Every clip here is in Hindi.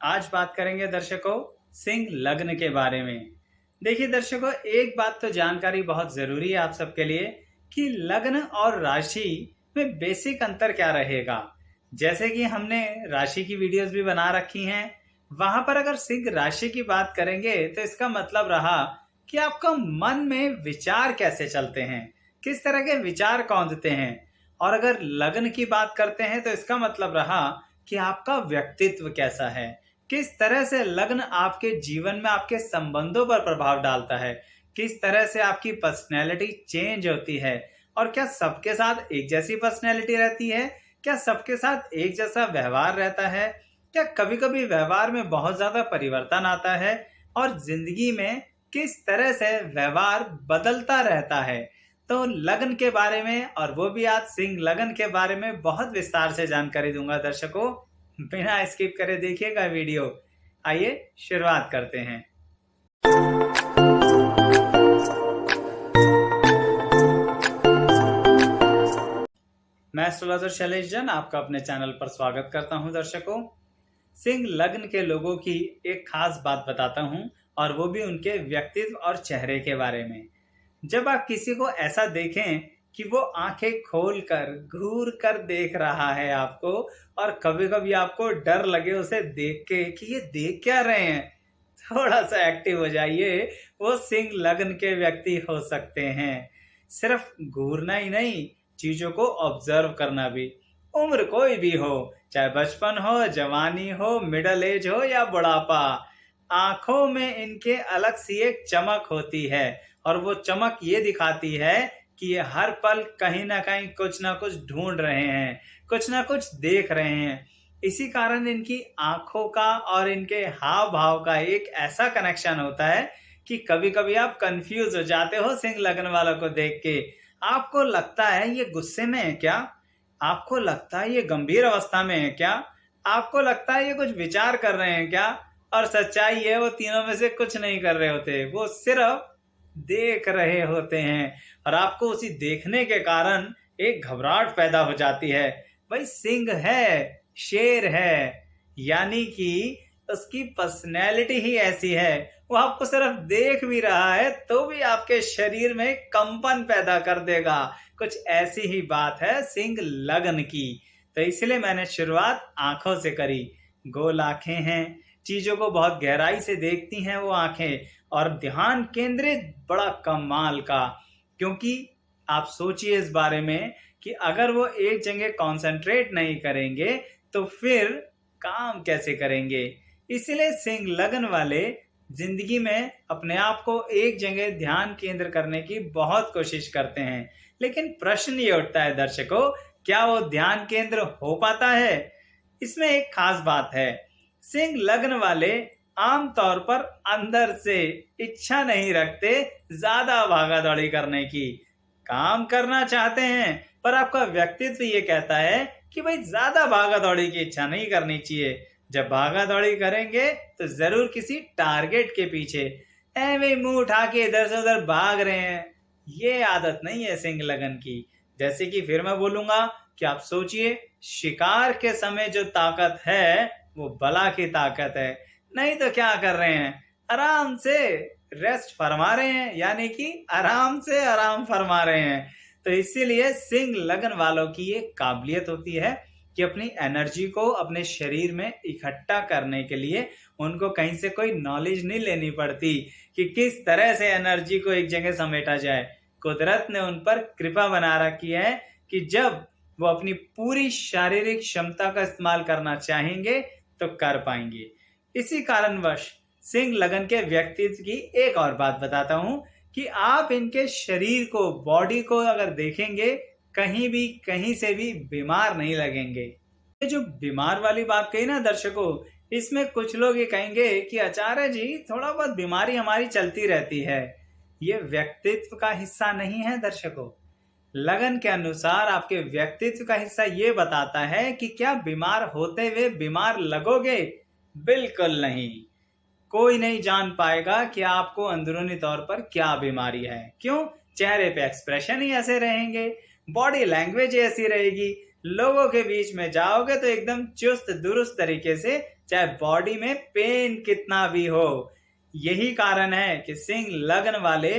आज बात करेंगे दर्शकों सिंह लग्न के बारे में। देखिए दर्शकों, एक बात तो जानकारी बहुत जरूरी है आप सबके लिए कि लग्न और राशि में बेसिक अंतर क्या रहेगा। जैसे कि हमने राशि की वीडियोस भी बना रखी हैं, वहां पर अगर सिंह राशि की बात करेंगे तो इसका मतलब रहा कि आपका मन में विचार कैसे चलते हैं, किस तरह के विचार कौंधते हैं। और अगर लग्न की बात करते हैं तो इसका मतलब रहा कि आपका व्यक्तित्व कैसा है, किस तरह से लग्न आपके जीवन में आपके संबंधों पर प्रभाव डालता है, किस तरह से आपकी पर्सनैलिटी चेंज होती है। और क्या सबके साथ एक जैसी पर्सनैलिटी रहती है, क्या सबके साथ एक जैसा व्यवहार रहता है, क्या कभी कभी व्यवहार में बहुत ज्यादा परिवर्तन आता है, और जिंदगी में किस तरह से व्यवहार बदलता रहता है। तो लग्न के बारे में, और वो भी आज सिंह लग्न के बारे में बहुत विस्तार से जानकारी दूंगा दर्शकों। बिना स्किप करे देखिएगा वीडियो। आइए शुरुआत करते हैं। मैं एस्ट्रोलॉजर शैलेश जैन आपका अपने चैनल पर स्वागत करता हूं दर्शकों। सिंह लग्न के लोगों की एक खास बात बताता हूं, और वो भी उनके व्यक्तित्व और चेहरे के बारे में। जब आप किसी को ऐसा देखें कि वो आंखें खोलकर घूर कर देख रहा है आपको, और कभी कभी आपको डर लगे उसे देख के कि ये देख क्या रहे हैं, थोड़ा सा एक्टिव हो जाइए। वो सिंह लग्न के व्यक्ति हो सकते हैं। सिर्फ घूरना ही नहीं, चीजों को ऑब्जर्व करना भी। उम्र कोई भी हो, चाहे बचपन हो, जवानी हो, मिडिल एज हो या बुढ़ापा, आंखों में इनके अलग सी एक चमक होती है। और वो चमक ये दिखाती है कि ये हर पल कहीं ना कुछ ढूंढ रहे हैं, कुछ ना कुछ देख रहे हैं। इसी कारण इनकी आंखों का और इनके हाव भाव का एक ऐसा कनेक्शन होता है कि कभी कभी आप कंफ्यूज हो जाते हो सिंह लग्न वालों को देख के। आपको लगता है ये गुस्से में है क्या, आपको लगता है ये गंभीर अवस्था में है क्या, आपको लगता है ये कुछ विचार कर रहे हैं क्या। और सच्चाई है वो तीनों में से कुछ नहीं कर रहे होते, वो सिर्फ देख रहे होते हैं। और आपको उसी देखने के कारण एक घबराहट पैदा हो जाती है। भाई सिंह है, शेर है, यानी कि उसकी पर्सनैलिटी ही ऐसी है। वो आपको सिर्फ देख भी रहा है तो भी आपके शरीर में कंपन पैदा कर देगा। कुछ ऐसी ही बात है सिंह लग्न की। तो इसलिए मैंने शुरुआत आंखों से करी। गोल आंखें हैं, चीजों को बहुत गहराई से देखती हैं वो आंखें, और ध्यान केंद्रित बड़ा कमाल का। क्योंकि आप सोचिए इस बारे में कि अगर वो एक जगह कंसंट्रेट नहीं करेंगे तो फिर काम कैसे करेंगे। इसलिए सिंह लग्न वाले जिंदगी में अपने आप को एक जगह ध्यान केंद्र करने की बहुत कोशिश करते हैं। लेकिन प्रश्न ये उठता है दर्शकों, क्या वो ध्यान केंद्र हो पाता है। इसमें एक खास बात है, सिंह लग्न वाले आमतौर पर अंदर से इच्छा नहीं रखते ज्यादा भागा दौड़ी करने की। काम करना चाहते हैं, पर आपका व्यक्तित्व ये कहता है कि भाई ज्यादा भागा दौड़ी की इच्छा नहीं करनी चाहिए। जब भागा दौड़ी करेंगे तो जरूर किसी टारगेट के पीछे, ऐਵੇਂ मुंह उठा के इधर से उधर भाग रहे हैं। ये आदत नहीं है सिंह लगन की। जैसे कि फिर मैं बोलूंगा कि आप सोचिए, शिकार के समय जो ताकत है वो बला की ताकत है। नहीं तो क्या कर रहे हैं, आराम से रेस्ट फरमा रहे हैं, यानी कि आराम से आराम फरमा रहे हैं। तो इसीलिए सिंह लगन वालों की ये काबिलियत होती है कि अपनी एनर्जी को अपने शरीर में इकट्ठा करने के लिए उनको कहीं से कोई नॉलेज नहीं लेनी पड़ती कि किस तरह से एनर्जी को एक जगह समेटा जाए। कुदरत ने उन पर कृपा बना रखी है कि जब वो अपनी पूरी शारीरिक क्षमता का इस्तेमाल करना चाहेंगे तो कर पाएंगे। इसी कारणवश सिंह लगन के व्यक्तित्व की एक और बात बताता हूं कि आप इनके शरीर को, बॉडी को अगर देखेंगे, कहीं भी कहीं से भी बीमार नहीं लगेंगे। ये जो बीमार वाली बात कही ना दर्शकों, इसमें कुछ लोग ये कहेंगे कि आचार्य जी थोड़ा बहुत बीमारी हमारी चलती रहती है। ये व्यक्तित्व का हिस्सा नहीं है दर्शकों। लगन के अनुसार आपके व्यक्तित्व का हिस्सा ये बताता है कि क्या बीमार होते हुए बीमार लगोगे। बिल्कुल नहीं। कोई नहीं जान पाएगा कि आपको अंदरूनी तौर पर क्या बीमारी है। क्यों? चेहरे पे एक्सप्रेशन ही ऐसे रहेंगे, बॉडी लैंग्वेज ऐसी रहेगी, लोगों के बीच में जाओगे तो एकदम चुस्त दुरुस्त तरीके से, चाहे बॉडी में पेन कितना भी हो। यही कारण है कि सिंह लग्न वाले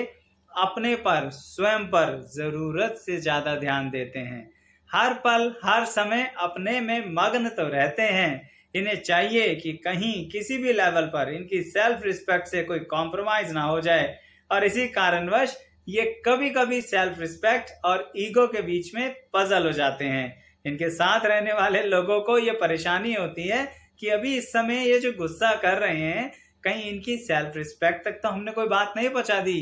अपने पर, स्वयं पर जरूरत से ज्यादा ध्यान देते हैं। हर पल हर समय अपने में मग्न तो रहते हैं। इन्हें चाहिए कि कहीं किसी भी लेवल पर इनकी सेल्फ रिस्पेक्ट से कोई कॉम्प्रोमाइज ना हो जाए, और इसी कारणवश ये कभी कभी सेल्फ रिस्पेक्ट और ईगो के बीच में पजल हो जाते हैं। इनके साथ रहने वाले लोगों को ये परेशानी होती है कि अभी इस समय ये जो गुस्सा कर रहे हैं, कहीं इनकी सेल्फ रिस्पेक्ट तक तो हमने कोई बात नहीं पहुंचा दी,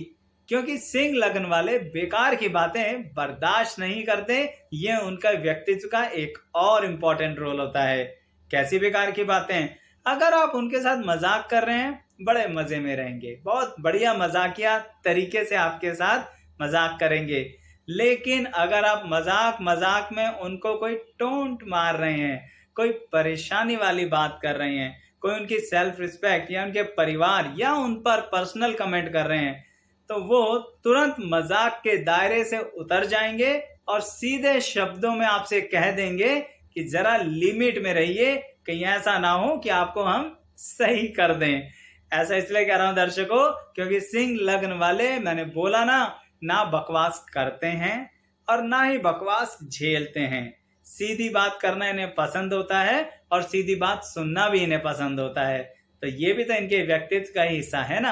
क्योंकि सिंह लगन वाले बेकार की बातें बर्दाश्त नहीं करते। ये उनका व्यक्तित्व का एक और इम्पोर्टेंट रोल होता है। कैसी बेकार की बातें? अगर आप उनके साथ मजाक कर रहे हैं, बड़े मजे में रहेंगे, बहुत बढ़िया मजाकिया तरीके से आपके साथ मजाक करेंगे। लेकिन अगर आप मजाक मजाक में उनको कोई टोंट मार रहे हैं, कोई परेशानी वाली बात कर रहे हैं, कोई उनकी सेल्फ रिस्पेक्ट या उनके परिवार या उन पर पर्सनल कमेंट कर रहे हैं, तो वो तुरंत मजाक के दायरे से उतर जाएंगे और सीधे शब्दों में आपसे कह देंगे कि जरा लिमिट में रहिए, कहीं ऐसा ना हो कि आपको हम सही कर दें। ऐसा इसलिए कह रहा हूं दर्शकों, क्योंकि सिंह लग्न वाले, मैंने बोला ना बकवास करते हैं और ना ही बकवास झेलते हैं। सीधी बात करना इन्हें पसंद होता है और सीधी बात सुनना भी इन्हें पसंद होता है। तो ये भी तो इनके व्यक्तित्व का ही हिस्सा है ना।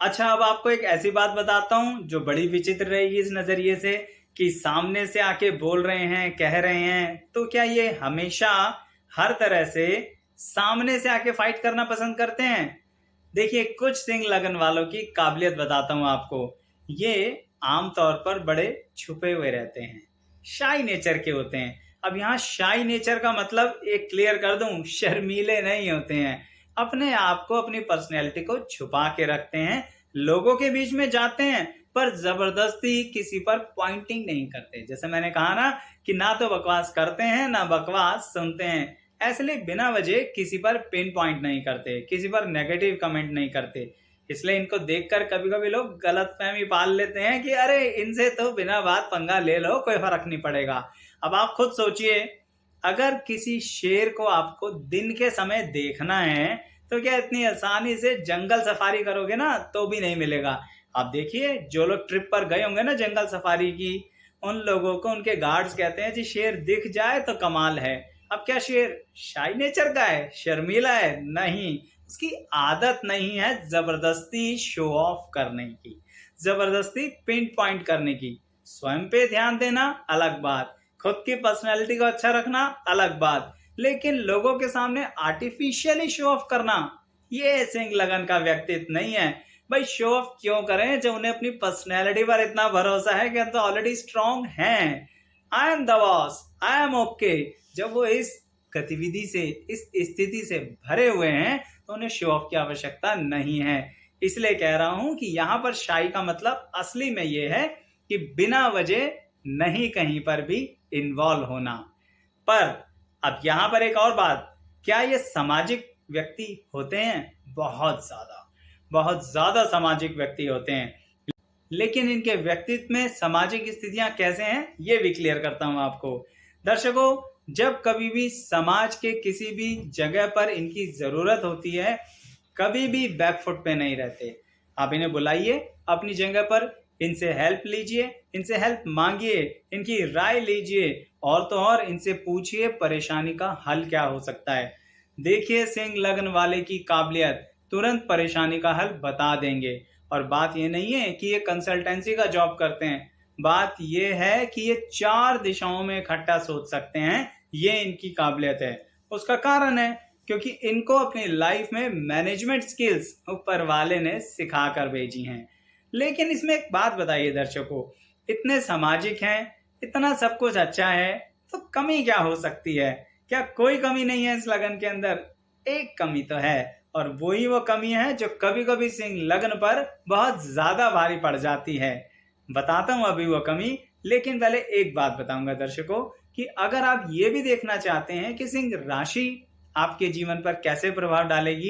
अच्छा, अब आपको एक ऐसी बात बताता हूं जो बड़ी विचित्र रहेगी इस नजरिए से, कि सामने से आके बोल रहे हैं, कह रहे हैं, तो क्या ये हमेशा हर तरह से सामने से आके फाइट करना पसंद करते हैं? देखिए, कुछ सिंह लगन वालों की काबिलियत बताता हूं आपको। ये आमतौर पर बड़े छुपे हुए रहते हैं, शाई नेचर के होते हैं। अब यहाँ शाई नेचर का मतलब एक क्लियर कर दूं, शर्मीले नहीं होते हैं। अपने आप को, अपनी पर्सनैलिटी को छुपा के रखते हैं, लोगों के बीच में जाते हैं पर जबरदस्ती किसी पर पॉइंटिंग नहीं करते। जैसे मैंने कहा ना कि ना तो बकवास करते हैं ना बकवास सुनते हैं, इसलिए बिना वजह किसी पर पिन पॉइंट नहीं करते, किसी पर नेगेटिव कमेंट नहीं करते। इसलिए इनको देखकर कभी कभी लोग गलतफहमी पाल लेते हैं कि अरे इनसे तो बिना बात पंगा ले लो, कोई फर्क नहीं पड़ेगा। अब आप खुद सोचिए, अगर किसी शेर को आपको दिन के समय देखना है तो क्या इतनी आसानी से जंगल सफारी करोगे ना तो भी नहीं मिलेगा। आप देखिए, जो लोग ट्रिप पर गए होंगे ना जंगल सफारी की, उन लोगों को उनके गार्ड्स कहते हैं जी शेर दिख जाए तो कमाल है। अब क्या शेर शाई नेचर का है, शर्मीला है? नहीं, उसकी आदत नहीं है जबरदस्ती शो ऑफ करने की, जबरदस्ती पिन पॉइंट करने की। स्वयं पे ध्यान देना अलग बात, खुद की पर्सनैलिटी को अच्छा रखना अलग बात, लेकिन लोगों के सामने आर्टिफिशियली शो ऑफ करना, ये सिंह लगन का व्यक्तित्व नहीं है। भाई शो ऑफ क्यों करें जब उन्हें अपनी पर्सनैलिटी पर इतना भरोसा है कि हम तो ऑलरेडी स्ट्रांग हैं। I am the boss, I am okay. जब वो इस गतिविधि से, इस स्थिति से भरे हुए हैं तो उन्हें शो ऑफ की आवश्यकता नहीं है। इसलिए कह रहा हूं कि यहाँ पर शाई का मतलब असली में ये है कि बिना वजह नहीं कहीं पर भी इन्वॉल्व होना। पर अब यहाँ पर एक और बात, क्या ये सामाजिक व्यक्ति होते हैं? बहुत ज्यादा सामाजिक व्यक्ति होते हैं। लेकिन इनके व्यक्तित्व में सामाजिक स्थितियां कैसे हैं ये भी क्लियर करता हूं आपको। दर्शकों, जब कभी भी समाज के किसी भी जगह पर इनकी जरूरत होती है, कभी भी बैकफुट पे नहीं रहते। आप इन्हें बुलाइए अपनी जगह पर, इनसे हेल्प लीजिए, इनसे हेल्प मांगिए, इनकी राय लीजिए, और तो और इनसे पूछिए परेशानी का हल क्या हो सकता है। देखिए सिंह लगन वाले की काबिलियत, तुरंत परेशानी का हल बता देंगे। और बात ये नहीं है कि ये कंसल्टेंसी का जॉब करते हैं, बात ये है कि ये 4 दिशाओं में इकट्ठा सोच सकते हैं। ये इनकी काबिलियत है। उसका कारण है क्योंकि इनको अपनी लाइफ में मैनेजमेंट स्किल्स ऊपर वाले ने सिखा कर भेजी हैं। लेकिन इसमें एक बात बताइए दर्शकों, इतने सामाजिक हैं, इतना सब कुछ अच्छा है, तो कमी क्या हो सकती है? क्या कोई कमी नहीं है इस लगन के अंदर? एक कमी तो है, और वही वो कमी है जो कभी कभी सिंह लगन पर बहुत ज्यादा भारी पड़ जाती है। बताता हूं अभी वो कमी, लेकिन पहले एक बात बताऊंगा दर्शकों कि अगर आप ये भी देखना चाहते हैं कि सिंह राशि आपके जीवन पर कैसे प्रभाव डालेगी,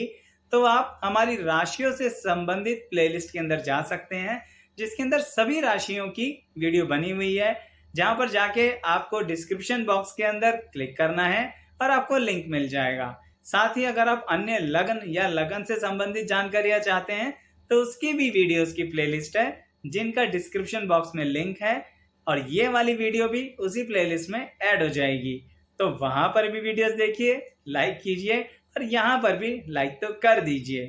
तो आप हमारी राशियों से संबंधित प्लेलिस्ट के अंदर जा सकते हैं, जिसके अंदर सभी राशियों की वीडियो बनी हुई है, जहां पर जाके आपको डिस्क्रिप्शन बॉक्स के अंदर क्लिक करना है और आपको लिंक मिल जाएगा। साथ ही अगर आप अन्य लगन या लगन से संबंधित जानकारियां चाहते हैं तो उसकी भी वीडियोस की प्लेलिस्ट है, जिनका डिस्क्रिप्शन बॉक्स में लिंक है, और ये वाली वीडियो भी उसी प्लेलिस्ट में ऐड हो जाएगी। तो वहां पर भी वीडियोस देखिए, लाइक कीजिए और यहाँ पर भी लाइक तो कर दीजिए।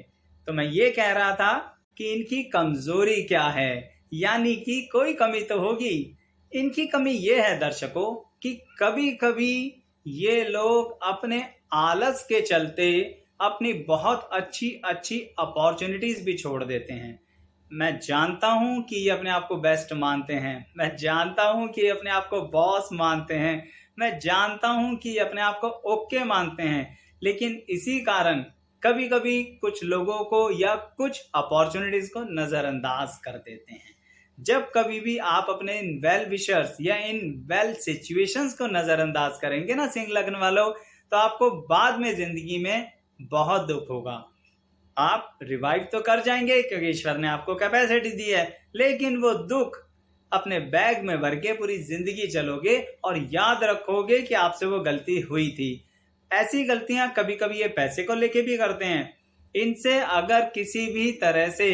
तो मैं ये कह रहा था कि इनकी कमजोरी क्या है, यानी कि कोई कमी तो होगी। इनकी कमी ये है दर्शकों कि कभी कभी ये लोग अपने आलस के चलते अपनी बहुत अच्छी अच्छी अपॉर्चुनिटीज भी छोड़ देते हैं। मैं जानता हूं कि ये अपने आप को बेस्ट मानते हैं, मैं जानता हूं कि ये अपने आप को बॉस मानते हैं, मैं जानता हूं कि ये अपने आप को ओके मानते हैं, लेकिन इसी कारण कभी कभी कुछ लोगों को या कुछ अपॉर्चुनिटीज को नजरअंदाज कर देते हैं। जब कभी भी आप अपने इन वेल विशर्स या इन वेल सिचुएशंस को नजरअंदाज करेंगे ना सिंह लग्न वालों, तो आपको बाद में जिंदगी में बहुत दुख होगा। आप रिवाइव तो कर जाएंगे क्योंकि ईश्वर ने आपको कैपेसिटी दी है, लेकिन वो दुख अपने बैग में भर के पूरी जिंदगी चलोगे और याद रखोगे कि आपसे वो गलती हुई थी। ऐसी गलतियां कभी कभी ये पैसे को लेके भी करते हैं। इनसे अगर किसी भी तरह से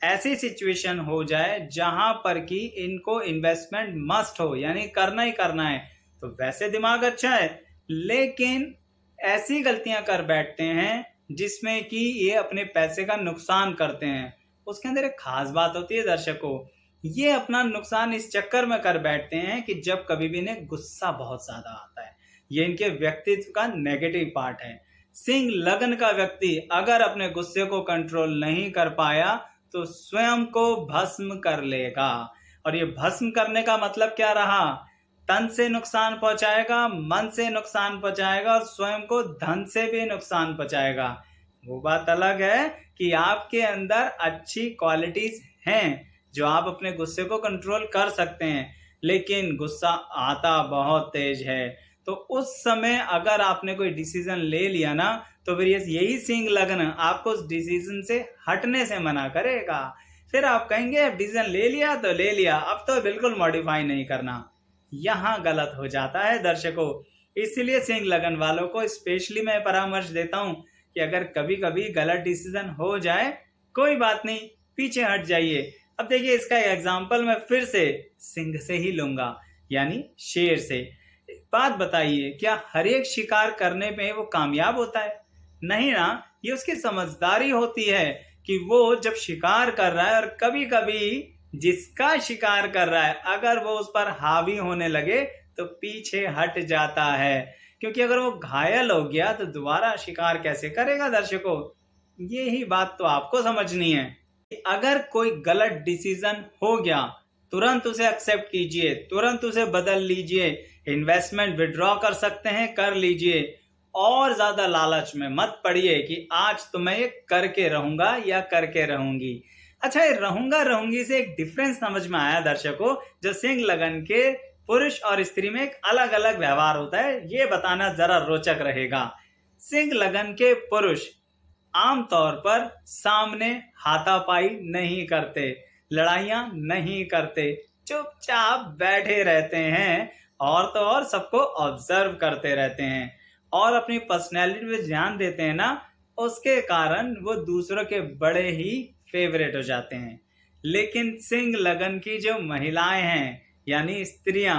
ऐसी सिचुएशन हो जाए जहां पर कि इनको इन्वेस्टमेंट मस्ट हो, यानी करना ही करना है, तो वैसे दिमाग अच्छा है, लेकिन ऐसी गलतियां कर बैठते हैं जिसमें कि ये अपने पैसे का नुकसान करते हैं। उसके अंदर एक खास बात होती है दर्शकों, ये अपना नुकसान इस चक्कर में कर बैठते हैं कि जब कभी भी इन्हें गुस्सा बहुत ज्यादा आता है। ये इनके व्यक्तित्व का नेगेटिव पार्ट है। सिंह लगन का व्यक्ति अगर अपने गुस्से को कंट्रोल नहीं कर पाया तो स्वयं को भस्म कर लेगा। और ये भस्म करने का मतलब क्या रहा? तन से नुकसान पहुंचाएगा, मन से नुकसान पहुंचाएगा और स्वयं को धन से भी नुकसान पहुंचाएगा। वो बात अलग है कि आपके अंदर अच्छी क्वालिटीज हैं जो आप अपने गुस्से को कंट्रोल कर सकते हैं, लेकिन गुस्सा आता बहुत तेज है। तो उस समय अगर आपने कोई डिसीजन ले लिया ना, तो फिर यही सिंह लग्न आपको उस डिसीजन से हटने से मना करेगा। फिर आप कहेंगे अब डिसीजन ले लिया तो ले लिया, अब तो बिल्कुल मॉडिफाई नहीं करना। यहाँ गलत हो जाता है दर्शकों। इसलिए सिंह लगन वालों को स्पेशली मैं परामर्श देता हूँ कि अगर कभी कभी गलत डिसीजन हो जाए, कोई बात नहीं, पीछे हट जाइए। अब देखिए, इसका एग्जाम्पल मैं फिर से सिंह से ही लूंगा, यानी शेर से। बात बताइए, क्या हर एक शिकार करने में वो कामयाब होता है? नहीं ना। ये उसकी समझदारी होती है कि वो जब शिकार कर रहा है और कभी कभी जिसका शिकार कर रहा है अगर वो उस पर हावी होने लगे तो पीछे हट जाता है, क्योंकि अगर वो घायल हो गया तो दोबारा शिकार कैसे करेगा दर्शकों? यही बात तो आपको समझनी है। अगर कोई गलत डिसीजन हो गया, तुरंत उसे एक्सेप्ट कीजिए, तुरंत उसे बदल लीजिए। इन्वेस्टमेंट विड्रॉ कर सकते हैं, कर लीजिए, और ज्यादा लालच में मत पड़िए कि आज तो मैं ये करके रहूंगा या करके रहूंगी। अच्छा, ये रहूंगी से एक डिफरेंस समझ में आया दर्शकों, जो सिंह लगन के पुरुष और स्त्री में एक अलग अलग व्यवहार होता है, ये बताना जरा रोचक रहेगा। सिंह लगन के पुरुष आमतौर पर सामने हाथापाई नहीं करते, लड़ाइयां नहीं करते, चुपचाप बैठे रहते हैं, और तो और सबको ऑब्जर्व करते रहते हैं और अपनी पर्सनैलिटी पे ध्यान देते हैं ना, उसके कारण वो दूसरों के बड़े ही फेवरेट हो जाते हैं। लेकिन सिंह लगन की जो महिलाएं हैं, यानी स्त्रियां,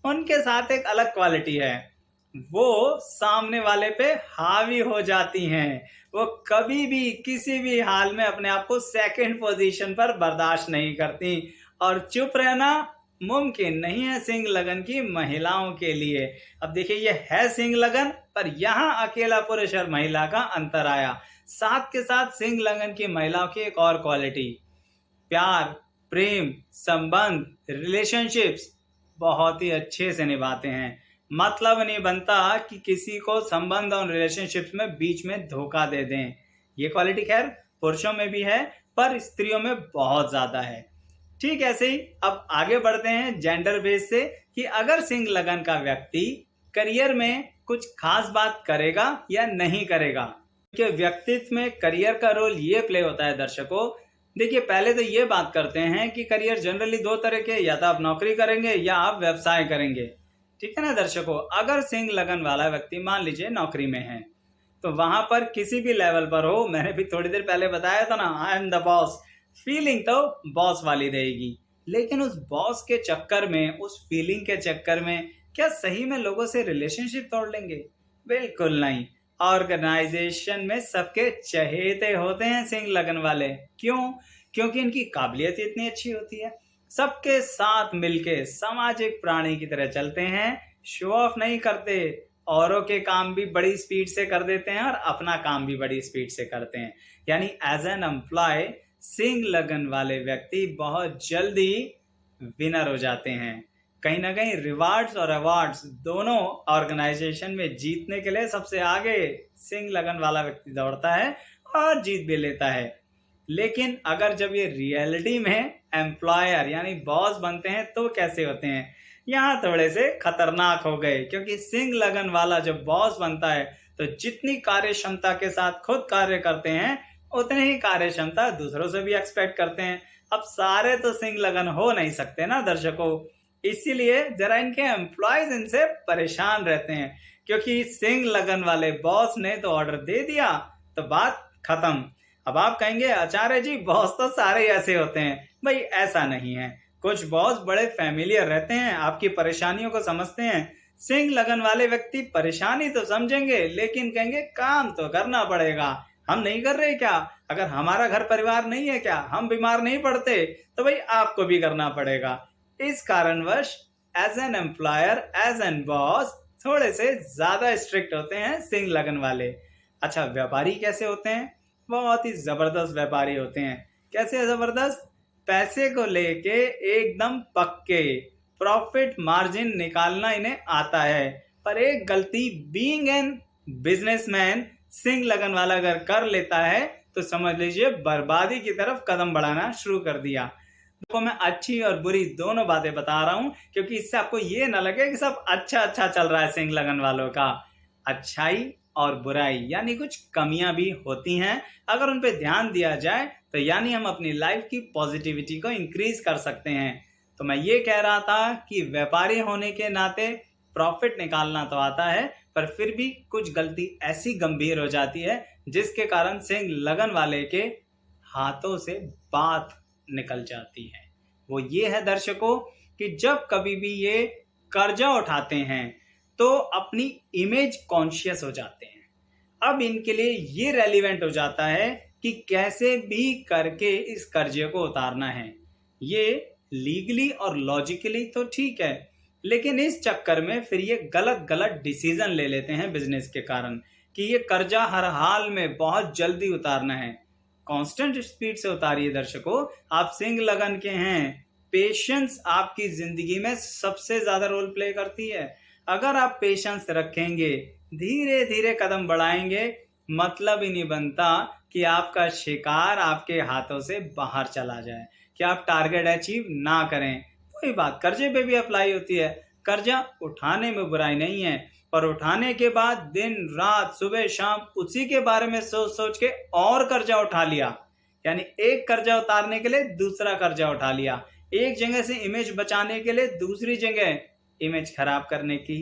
उनके साथ एक अलग क्वालिटी है, वो सामने वाले पे हावी हो जाती हैं। वो कभी भी किसी भी हाल में अपने आप को सेकंड पोजीशन पर बर्दाश्त नहीं करती, और चुप रहना मुमकिन नहीं है सिंह लगन की महिलाओं के लिए। अब देखिए, ये है सिंह लगन, पर यहाँ अकेला पुरुष और महिला का अंतर आया। साथ के साथ सिंह लगन की महिलाओं की एक और क्वालिटी, प्यार, प्रेम, संबंध, रिलेशनशिप्स बहुत ही अच्छे से निभाते हैं। मतलब नहीं बनता कि किसी को संबंध और रिलेशनशिप्स में बीच में धोखा दे दें। ये क्वालिटी खैर पुरुषों में भी है, पर स्त्रियों में बहुत ज्यादा है। ठीक ऐसे ही अब आगे बढ़ते हैं जेंडर बेस से, कि अगर सिंह लगन का व्यक्ति करियर में कुछ खास बात करेगा या नहीं करेगा। कि व्यक्तित्व में करियर का रोल ये प्ले होता है दर्शकों, देखिए, पहले तो ये बात करते हैं कि करियर जनरली दो तरह के, या तो आप नौकरी करेंगे या आप व्यवसाय करेंगे। ठीक है ना दर्शकों, अगर सिंह लगन वाला व्यक्ति मान लीजिए नौकरी में है, तो वहां पर किसी भी लेवल पर हो, मैंने भी थोड़ी देर पहले बताया था ना, I am the boss, feeling तो बॉस वाली रहेगी। लेकिन उस बॉस के चक्कर में, उस फीलिंग के चक्कर में क्या सही में लोगों से रिलेशनशिप तोड़ लेंगे? बिल्कुल नहीं। ऑर्गेनाइजेशन में सबके चहेते होते हैं सिंह लगन वाले। क्यों? क्योंकि इनकी काबिलियत इतनी अच्छी होती है, सबके साथ मिलके सामाजिक प्राणी की तरह चलते हैं, शो ऑफ नहीं करते, औरों के काम भी बड़ी स्पीड से कर देते हैं और अपना काम भी बड़ी स्पीड से करते हैं। यानी एज एन एम्प्लॉय सिंह लगन वाले व्यक्ति बहुत जल्दी विनर हो जाते हैं। कहीं ना कहीं रिवार्ड्स और अवार्ड्स दोनों ऑर्गेनाइजेशन में जीतने के लिए सबसे आगे सिंह लगन वाला व्यक्ति दौड़ता है और जीत भी लेता है। लेकिन अगर जब ये रियलिटी में एम्प्लॉयर यानी बॉस बनते हैं तो कैसे होते हैं? यहाँ थोड़े से खतरनाक हो गए, क्योंकि सिंह लगन वाला जब बॉस बनता है तो जितनी कार्य क्षमता के साथ खुद कार्य करते हैं उतनी ही कार्य क्षमता दूसरों से भी एक्सपेक्ट करते हैं। अब सारे तो सिंह लगन हो नहीं सकते ना दर्शकों, इसीलिए जरा इनके एम्प्लॉयज इनसे परेशान रहते हैं, क्योंकि सिंह लगन वाले बॉस ने तो ऑर्डर दे दिया तो बात खत्म। अब आप कहेंगे आचार्य जी बॉस तो सारे ऐसे होते हैं। भाई ऐसा नहीं है, कुछ बॉस बड़े फैमिलियर रहते हैं, आपकी परेशानियों को समझते हैं। सिंह लगन वाले व्यक्ति परेशानी तो समझेंगे लेकिन कहेंगे काम तो करना पड़ेगा, हम नहीं कर रहे क्या? अगर हमारा घर परिवार नहीं है क्या, हम बीमार नहीं पड़ते, तो भाई आपको भी करना पड़ेगा। इस कारणवश as an employer, as an boss थोड़े से ज्यादा स्ट्रिक्ट होते हैं सिंह लगन वाले। अच्छा, व्यापारी कैसे होते हैं? बहुत ही जबरदस्त व्यापारी होते हैं। कैसे जबरदस्त? पैसे को लेके एकदम पक्के, प्रॉफिट मार्जिन निकालना इन्हें आता है। पर एक गलती बीइंग एन बिजनेसमैन सिंह लगन वाला अगर कर लेता है तो समझ लीजिए बर्बादी की तरफ कदम बढ़ाना शुरू कर दिया। तो मैं अच्छी और बुरी दोनों बातें बता रहा हूं, क्योंकि इससे आपको ये ना लगे कि सब अच्छा अच्छा चल रहा है सिंह लगन वालों का। अच्छाई और बुराई यानी कुछ कमियां भी होती हैं, अगर उन पे ध्यान दिया जाए तो यानी हम अपनी लाइफ की पॉजिटिविटी को इंक्रीज कर सकते हैं। तो मैं ये कह रहा था कि व्यापारी होने के नाते प्रॉफिट निकालना तो आता है, पर फिर भी कुछ गलती ऐसी गंभीर हो जाती है जिसके कारण सिंह लगन वाले के हाथों से बात निकल जाती है। वो ये है दर्शकों कि जब कभी भी ये कर्जा उठाते हैं तो अपनी इमेज कॉन्शियस हो जाते हैं। अब इनके लिए ये रेलिवेंट हो जाता है कि कैसे भी करके इस कर्जे को उतारना है। ये लीगली और लॉजिकली तो ठीक है, लेकिन इस चक्कर में फिर ये गलत गलत डिसीजन ले लेते हैं बिजनेस के कारण कि ये कर्जा हर हाल में बहुत जल्दी उतारना है। कांस्टेंट स्पीड से उतारिए दर्शकों, आप सिंह लगन के हैं, पेशेंस आपकी जिंदगी में सबसे ज्यादा रोल प्ले करती है। अगर आप पेशेंस रखेंगे, धीरे धीरे कदम बढ़ाएंगे, मतलब ही नहीं बनता कि आपका शिकार आपके हाथों से बाहर चला जाए, कि आप टारगेट अचीव ना करें। वही बात कर्जे पे भी अप्लाई होती है। कर्जा उठाने में बुराई नहीं है, पर उठाने के बाद दिन रात सुबह शाम उसी के बारे में सोच सोच के और कर्जा उठा लिया, यानी एक कर्जा उतारने के लिए दूसरा कर्जा उठा लिया, एक जगह से इमेज बचाने के लिए दूसरी जगह इमेज खराब करने की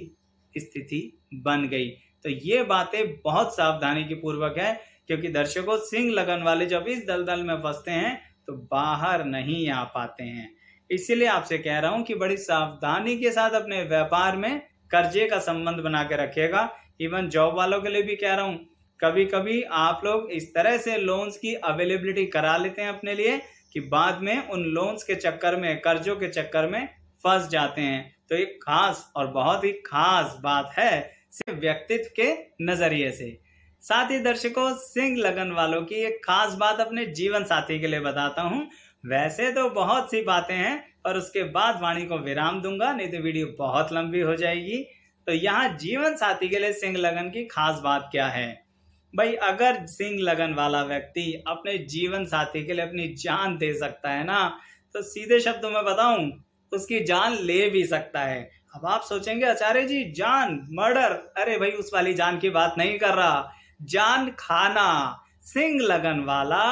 स्थिति बन गई। तो ये बातें बहुत सावधानी की पूर्वक है, क्योंकि दर्शकों सिंह लगन वाले जब इस दलदल में फंसते हैं तो बाहर नहीं आ पाते हैं। इसीलिए आपसे कह रहा हूं कि बड़ी सावधानी के साथ अपने व्यापार में कर्जे का संबंध बना के रखिएगा। इवन जॉब वालों के लिए भी कह रहा हूं, कभी कभी आप लोग इस तरह से लोन्स की अवेलेबिलिटी करा लेते हैं अपने लिए कि बाद में उन लोन्स के चक्कर में, कर्जों के चक्कर में फंस जाते हैं। तो एक खास और बहुत ही खास बात है सिर्फ व्यक्तित्व के नजरिए से। साथ ही दर्शकों सिंह लगन वालों की एक खास बात अपने जीवन साथी के लिए बताता हूं। वैसे तो बहुत सी बातें हैं, और उसके बाद वाणी को विराम दूंगा, नहीं तो वीडियो बहुत लंबी हो जाएगी। तो यहाँ जीवन साथी के लिए सिंह लगन की खास बात क्या है? भाई अगर सिंह लगन वाला व्यक्ति अपने जीवन साथी के लिए अपनी जान दे सकता है ना, तो सीधे शब्दों में बताऊं, उसकी जान ले भी सकता है। अब आप सोचेंगे आचार्य जी जान, मर्डर, अरे भाई उस वाली जान की बात नहीं कर रहा, जान खाना। सिंह लगन वाला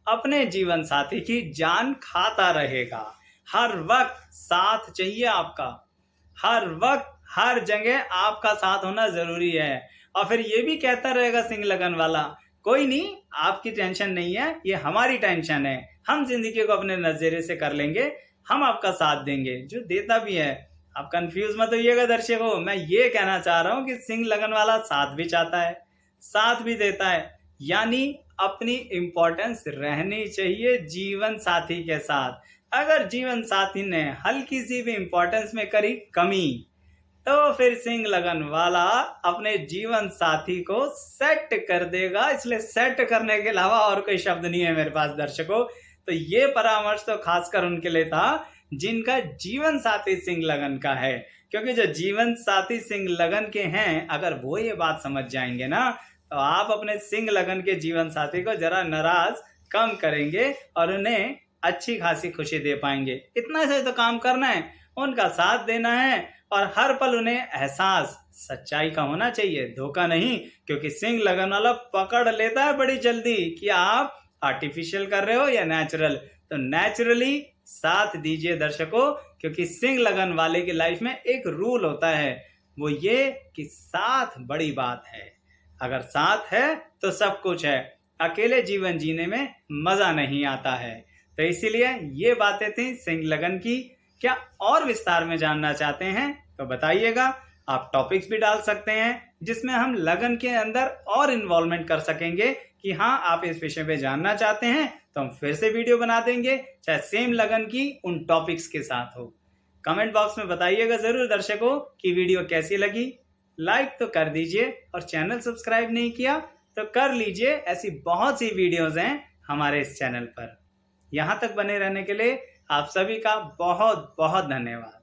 अपने जीवन साथी की जान खाता रहेगा। हर वक्त साथ चाहिए आपका, हर वक्त हर जगह आपका साथ होना जरूरी है। और फिर ये भी कहता रहेगा सिंह लगन वाला, कोई नहीं, आपकी टेंशन नहीं है, ये हमारी टेंशन है, हम जिंदगी को अपने नजरिए से कर लेंगे, हम आपका साथ देंगे, जो देता भी है। आप कंफ्यूज मत होइएगा दर्शकों, मैं ये कहना चाह रहा हूं कि सिंह लगन वाला साथ भी चाहता है, साथ भी देता है, यानी अपनी इंपॉर्टेंस रहनी चाहिए जीवन साथी के साथ। अगर जीवन साथी ने हल्की सी भी इंपॉर्टेंस में करी कमी, तो फिर सिंह लगन वाला अपने जीवन साथी को सेट कर देगा। इसलिए सेट करने के अलावा और कोई शब्द नहीं है मेरे पास दर्शकों। तो ये परामर्श तो खासकर उनके लिए था जिनका जीवन साथी सिंह लगन का है, क्योंकि जो जीवन साथी सिंह लगन के हैं, अगर वो ये बात समझ जाएंगे ना, तो आप अपने सिंह लगन के जीवन साथी को जरा नाराज कम करेंगे और उन्हें अच्छी खासी खुशी दे पाएंगे। इतना से तो काम करना है, उनका साथ देना है और हर पल उन्हें एहसास सच्चाई का होना चाहिए, धोखा नहीं। क्योंकि सिंह लगन वाला पकड़ लेता है बड़ी जल्दी कि आप आर्टिफिशियल कर रहे हो या नेचुरल। तो नेचुरली साथ दीजिए दर्शकों, क्योंकि सिंह लगन वाले की लाइफ में एक रूल होता है, वो ये कि साथ बड़ी बात है। अगर साथ है तो सब कुछ है, अकेले जीवन जीने में मजा नहीं आता है। तो इसीलिए ये बातें थी सिंह लगन की। क्या और विस्तार में जानना चाहते हैं तो बताइएगा, आप टॉपिक्स भी डाल सकते हैं जिसमें हम लगन के अंदर और इन्वॉल्वमेंट कर सकेंगे कि हाँ आप इस विषय पे जानना चाहते हैं, तो हम फिर से वीडियो बना देंगे, चाहे सेम लगन की उन टॉपिक्स के साथ हो। कमेंट बॉक्स में बताइएगा जरूर दर्शकों कि वीडियो कैसी लगी। लाइक तो कर दीजिए और चैनल सब्सक्राइब नहीं किया तो कर लीजिए, ऐसी बहुत सी वीडियोज हैं हमारे इस चैनल पर। यहाँ तक बने रहने के लिए आप सभी का बहुत बहुत धन्यवाद।